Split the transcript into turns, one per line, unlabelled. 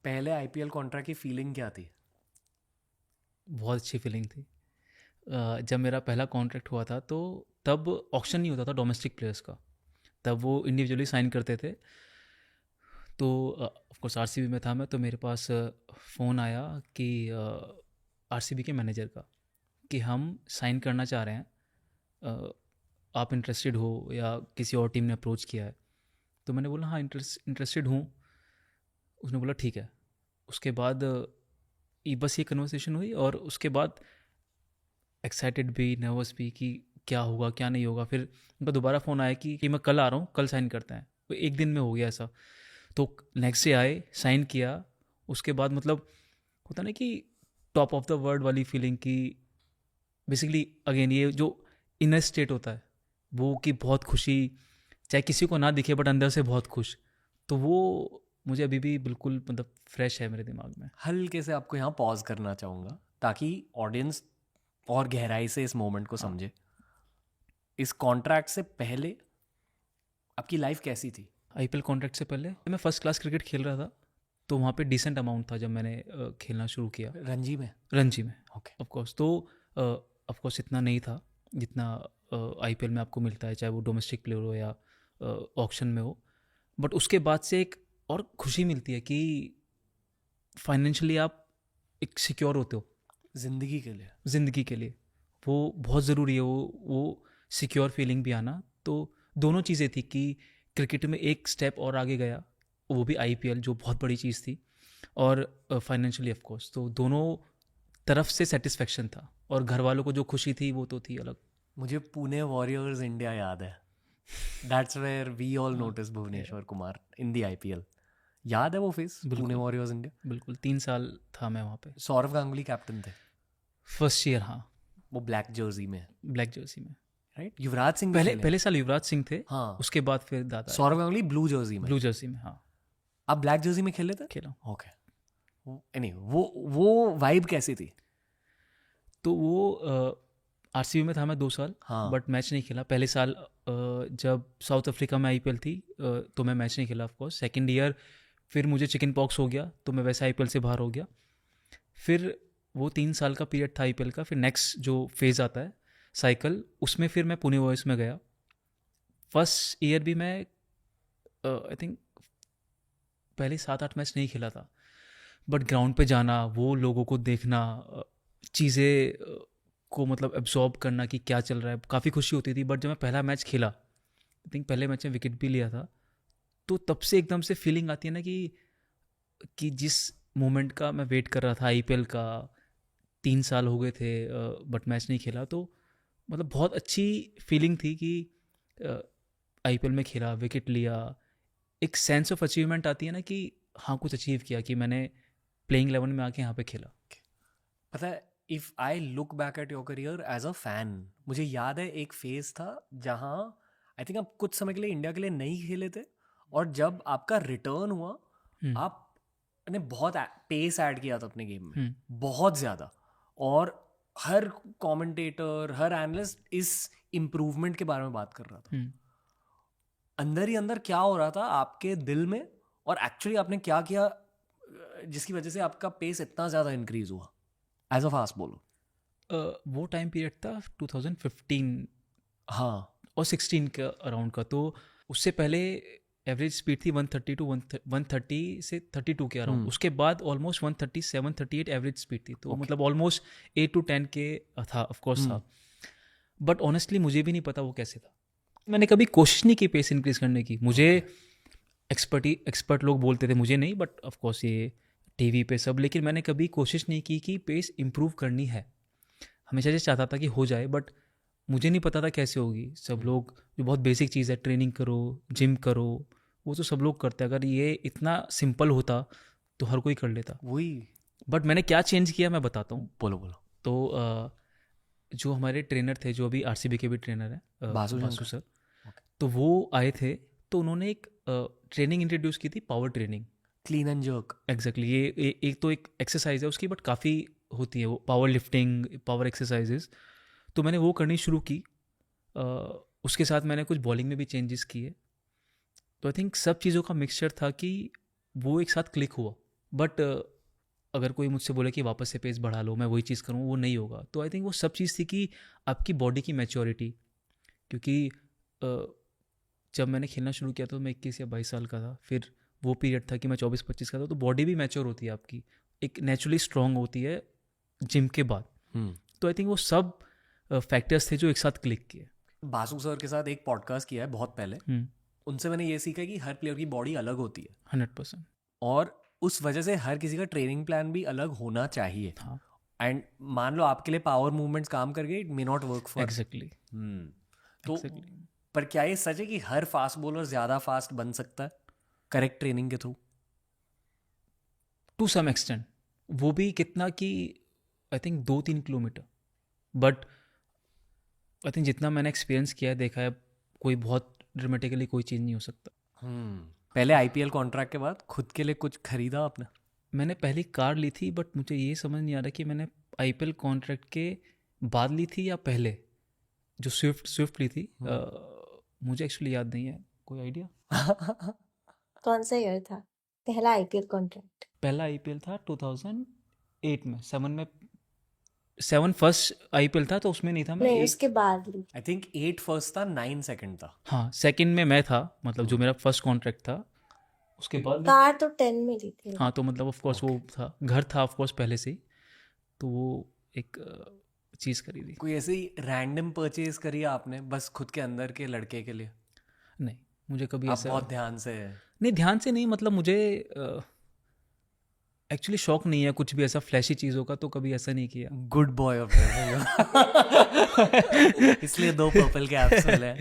पहले IPL contract की feeling क्या थी?
बहुत अच्छी फीलिंग थी। जब मेरा पहला कॉन्ट्रैक्ट हुआ था तो तब ऑक्शन नहीं होता था डोमेस्टिक प्लेयर्स का। तब वो इंडिविजुअली साइन करते थे। तो ऑफ कोर्स आरसीबी में था मैं, तो मेरे पास फ़ोन आया कि आरसीबी के मैनेजर का कि हम साइन करना चाह रहे हैं, अ, आप इंटरेस्टेड हो या किसी और टीम ने अप्रोच किया है। तो मैंने बोला हाँ, इंटरेस्टेड हूँ। उसने बोला ठीक है। उसके बाद बस ये कन्वर्सेशन हुई, और उसके बाद एक्साइटेड भी, नर्वस भी कि क्या होगा क्या नहीं होगा। फिर उनका दोबारा फ़ोन आया कि मैं कल आ रहा हूँ, कल साइन करते हैं। तो एक दिन में हो गया ऐसा। तो नेक्स्ट डे आए, साइन किया। उसके बाद मतलब होता ना कि टॉप ऑफ द वर्ल्ड वाली फीलिंग की, बेसिकली अगेन ये जो इनर स्टेट होता है वो, कि बहुत खुशी, चाहे किसी को ना दिखे बट अंदर से बहुत खुश। तो वो मुझे अभी भी बिल्कुल मतलब फ्रेश है मेरे दिमाग में।
हल्के से आपको यहाँ पॉज करना चाहूँगा ताकि ऑडियंस और गहराई से इस मोमेंट को
हाँ,
समझे। इस कॉन्ट्रैक्ट से पहले आपकी लाइफ कैसी थी?
आईपीएल कॉन्ट्रैक्ट से पहले मैं फर्स्ट क्लास क्रिकेट खेल रहा था। तो वहाँ पे डिसेंट अमाउंट था जब मैंने खेलना शुरू किया।
रणजी में?
रणजी में,
ओके।
Of course. तो ऑफ कोर्स इतना नहीं था जितना आईपीएल में आपको मिलता है, चाहे वो डोमेस्टिक प्लेयर हो या ऑक्शन में हो। बट उसके बाद से एक और खुशी मिलती है कि फाइनेंशियली आप एक सिक्योर होते हो
जिंदगी के लिए।
ज़िंदगी के लिए। वो बहुत ज़रूरी है, वो सिक्योर फीलिंग भी आना। तो दोनों चीज़ें थी कि क्रिकेट में एक स्टेप और आगे गया, वो भी आईपीएल, जो बहुत बड़ी चीज़ थी, और फाइनेंशियली ऑफ कोर्स। तो दोनों तरफ से सेटिस्फेक्शन था, और घर वालों को जो खुशी थी वो तो थी अलग।
मुझे पुणे वॉरियर्स इंडिया याद है। दैट्स वेयर वी ऑल
हाँ,
नोटिस
yeah,
भुवनेश्वर कुमार इन दी आईपीएल। याद है वो फेस, पुणे
बिल्कुल।
Warriors India?
बिल्कुल 3 साल था मैं वहाँ पे।
सौरव गांगुली कैप्टन थे।
फर्स्ट ईयर, हाँ।
वो ब्लैक जर्सी में।
ब्लैक जर्सी में।
राइट, युवराज सिंह भी
पहले
खेले हैं।
पहले साल युवराज सिंह थे।
हाँ।
उसके बाद फिर दादा आए
सौरव
थे।
गांगुली ब्लू जर्सी में।
ब्लू जर्सी में, हाँ।
आप ब्लैक जर्सी में खेले थे?
खेला।
ओके। एनी वो वाइब कैसी थी?
तो वो आरसीबी में था मैं 2 साल।
हाँ।
बट मैच नहीं खेला पहले साल। जब साउथ अफ्रीका में आईपीएल थी, तो मैं मैच नहीं खेला ऑफ कोर्स। सेकंड ईयर फिर मुझे चिकन पॉक्स हो गया, तो मैं वैसे आईपीएल से बाहर हो गया। फिर वो 3 साल का पीरियड था आईपीएल का। फिर नेक्स्ट जो फेज़ आता है, साइकिल, उसमें फिर मैं पुणे वॉरियर्स में गया। फर्स्ट ईयर भी मैं आई थिंक पहले 7-8 मैच नहीं खेला था। बट ग्राउंड पे जाना, वो लोगों को देखना, चीज़ें को मतलब एब्जॉर्ब करना कि क्या चल रहा है, काफ़ी खुशी होती थी। बट जब मैं पहला मैच खेला, आई थिंक पहले मैच में विकेट भी लिया था, तो तब से एकदम से फीलिंग आती है ना कि जिस मोमेंट का मैं वेट कर रहा था आईपीएल का। 3 साल हो गए थे बट मैच नहीं खेला, तो मतलब बहुत अच्छी फीलिंग थी कि आईपीएल में खेला, विकेट लिया। एक सेंस ऑफ अचीवमेंट आती है ना कि हाँ, कुछ अचीव किया, कि मैंने प्लेइंग 11 में आके यहाँ पे खेला।
पता है, if I look back at your career as a fan, मुझे याद है एक फेज था जहाँ आई थिंक आप कुछ समय के लिए इंडिया के लिए नहीं खेले थे, और जब आपका रिटर्न हुआ,
हम्म।
आपने बहुत पेस ऐड किया था अपने गेम में,
हम्म।
बहुत ज़्यादा। और हर कमेंटेटर, हर एनालिस्ट इस इम्प्रूवमेंट के बारे में बात कर रहा था।
हम्म।
अंदर ही अंदर क्या हो रहा था आपके दिल में, और एक्चुअली आपने क्या किया जिसकी वजह से आपका पेस इतना ज़्यादा इंक्रीज हुआ एज अ फास्ट बॉलर?
वो टाइम पीरियड था 2015
हाँ।
और 16 के अराउंड का। तो उससे पहले एवरेज स्पीड थी 130 टू 130 से 32 के अराउंड।
हम्म।
उसके बाद ऑलमोस्ट 137 38 एवरेज स्पीड थी। तो
ओके।
मतलब ऑलमोस्ट 8 to 10 के था, ऑफ कोर्स
हम्म।
था। बट ऑनेस्टली मुझे भी नहीं पता वो कैसे था। मैंने कभी कोशिश नहीं की पेस इंक्रीज करने की। मुझे
ओके।
एक्सपर्ट लोग बोलते थे, मुझे नहीं, बट ऑफ कोर्स ये टीवी पे सब। लेकिन मैंने कभी कोशिश नहीं की कि पेस इंप्रूव करनी है। हमेशा से चाहता था कि हो जाए, बट मुझे नहीं पता था कैसे होगी। सब
हम्म।
लोग, जो बहुत बेसिक चीज़ है, ट्रेनिंग करो, जिम करो, वो तो सब लोग करते हैं। अगर ये इतना सिंपल होता तो हर कोई कर लेता।
वही।
बट मैंने क्या चेंज किया मैं बताता हूँ।
बोलो बोलो।
तो जो हमारे ट्रेनर थे, जो अभी आरसीबी के भी ट्रेनर हैं,
बासु
बासु
शंकर।
सर।
ओके।
तो वो आए थे। तो उन्होंने एक ट्रेनिंग इंट्रोड्यूस की थी, power training.
Clean and jerk.
Exactly एक तो एक एक्सरसाइज है उसकी, बट काफ़ी होती है वो, पावर लिफ्टिंग, पावर एक्सरसाइजेस। तो मैंने वो करनी शुरू की। अ, उसके साथ मैंने कुछ बॉलिंग में भी चेंजेस किए। तो आई थिंक सब चीज़ों का मिक्सचर था कि वो एक साथ क्लिक हुआ। बट अगर कोई मुझसे बोले कि वापस से पेस बढ़ा लो, मैं वही चीज़ करूँ, वो नहीं होगा. तो आई थिंक वो सब चीज़ थी कि आपकी बॉडी की मैच्योरिटी. क्योंकि जब मैंने खेलना शुरू किया तो मैं 21 या 22 साल का था. फिर वो पीरियड था कि मैं 24-25 का था. तो बॉडी भी मैच्योर होती है आपकी, एक नेचुरली स्ट्रांग होती है जिम के बाद. तो आई थिंक वो सब फैक्टर्स थे जो एक साथ क्लिक किए.
बासु सर के साथ एक पॉडकास्ट किया है बहुत पहले, उनसे मैंने ये सीखा कि हर प्लेयर की बॉडी अलग होती है
100%.
और उस वजह से हर किसी का ट्रेनिंग प्लान भी अलग होना चाहिए.
हाँ,
एंड मान लो आपके लिए पावर मूवमेंट्स काम कर गए, it may not work for.
Exactly.
तो पर क्या ये सच है कि हर फास्ट बॉलर ज्यादा फास्ट बन सकता है करेक्ट ट्रेनिंग के थ्रू?
To some extent. वो भी कितना कि I think 2-3 kilometre. But I think जितना मैंने एक्सपीरियंस किया है, देखा है, कोई बहुत ड्रामेटिकली कोई चीज़ नहीं हो सकता.
पहले आईपीएल कॉन्ट्रैक्ट के बाद खुद के लिए कुछ खरीदा आपने?
मैंने पहली कार ली थी, बट मुझे ये समझ नहीं आ रहा कि मैंने आईपीएल कॉन्ट्रैक्ट के बाद ली थी या पहले. जो स्विफ्ट ली थी, मुझे एक्चुअली याद नहीं है. कोई आइडिया?
कौन सा ईयर था पहला आईपीएल कॉन्ट्रैक्ट?
पहला आईपीएल था 2008 में. 7 फर्स्ट आईपीएल था, तो उसमें नहीं था मैं.
नहीं, उसके बाद ली.
आई थिंक 8 फर्स्ट था, 9 सेकंड था.
हाँ, सेकंड में मैं था, मतलब जो मेरा फर्स्ट कॉन्ट्रैक्ट था. उसके बाद
कार तो 10 में ली थी.
हाँ, तो मतलब ऑफ कोर्स वो था, घर था ऑफ कोर्स पहले से ही. तो वो एक चीज़ खरीदी.
कोई ऐसी रैंडम परचेज करी आपने बस खुद के अंदर के लड़के के लिए?
नहीं, मुझे कभी
आप
ऐसा
बहुत ध्यान से?
नहीं, ध्यान से नहीं, मतलब मुझे एक्चुअली शौक नहीं है कुछ भी ऐसा फ्लैशी चीज़ों का, तो कभी ऐसा नहीं किया.
गुड बॉय ऑफ इसलिए 2 पर्पल कैप्स मिले.